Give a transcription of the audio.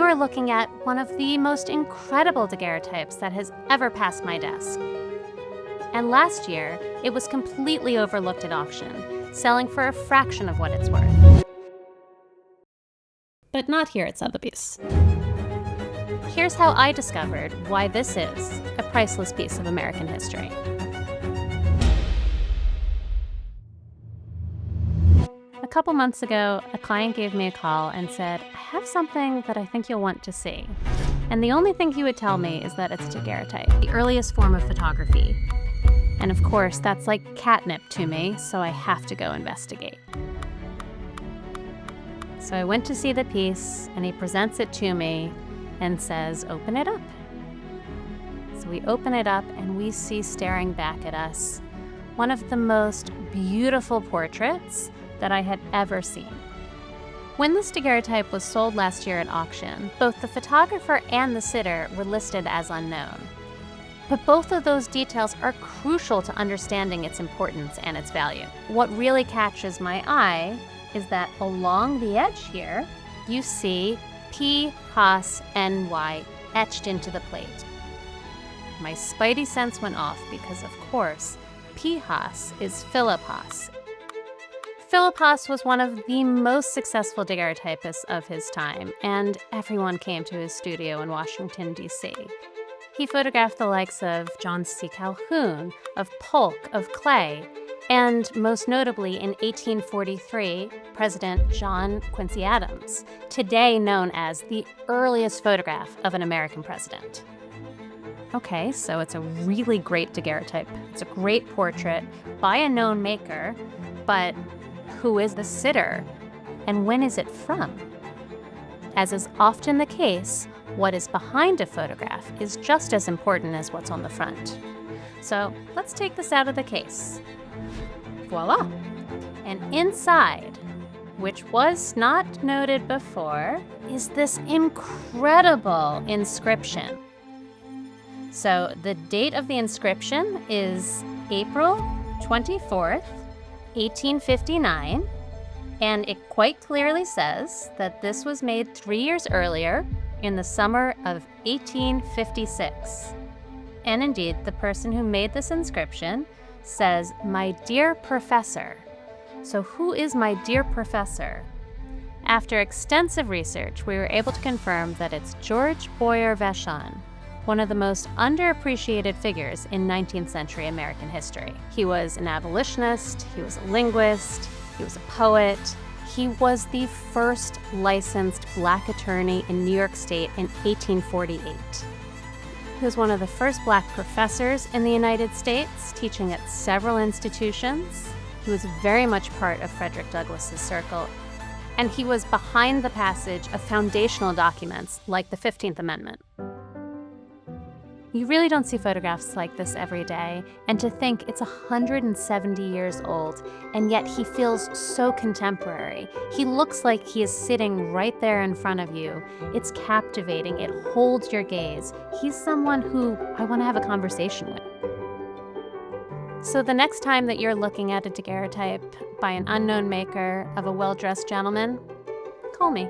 You are looking at one of the most incredible daguerreotypes that has ever passed my desk. And last year, it was completely overlooked at auction, selling for a fraction of what it's worth. But not here at Sotheby's. Here's how I discovered why this is a priceless piece of American history. A couple months ago, a client gave me a call and said, I have something that I think you'll want to see. And the only thing he would tell me is that it's a daguerreotype, the earliest form of photography. And of course, that's like catnip to me, so I have to go investigate. So I went to see the piece, and he presents it to me and says, open it up. So we open it up, and we see staring back at us one of the most beautiful portraits that I had ever seen. When this daguerreotype was sold last year at auction, both the photographer and the sitter were listed as unknown. But both of those details are crucial to understanding its importance and its value. What really catches my eye is that along the edge here, you see P. Haas N.Y. etched into the plate. My spidey sense went off because, of course, P. Haas is Philip Haas. Philip Haas was one of the most successful daguerreotypists of his time, and everyone came to his studio in Washington, D.C. He photographed the likes of John C. Calhoun, of Polk, of Clay, and most notably in 1843, President John Quincy Adams, today known as the earliest photograph of an American president. Okay, so it's a really great daguerreotype. It's a great portrait by a known maker, but who is the sitter, and when is it from? As is often the case, what is behind a photograph is just as important as what's on the front. So let's take this out of the case. Voila! And inside, which was not noted before, is this incredible inscription. So the date of the inscription is April 24th, 1859, and it quite clearly says that this was made 3 years earlier in the summer of 1856. And indeed, the person who made this inscription says, "My dear professor." So who is my dear professor? After extensive research, we were able to confirm that it's George Boyer Vachon, one of the most underappreciated figures in 19th century American history. He was an abolitionist, he was a linguist, he was a poet. He was the first licensed Black attorney in New York State in 1848. He was one of the first Black professors in the United States, teaching at several institutions. He was very much part of Frederick Douglass's circle, and he was behind the passage of foundational documents like the 15th Amendment. You really don't see photographs like this every day, and to think it's 170 years old, and yet he feels so contemporary. He looks like he is sitting right there in front of you. It's captivating, it holds your gaze. He's someone who I want to have a conversation with. So the next time that you're looking at a daguerreotype by an unknown maker of a well-dressed gentleman, call me.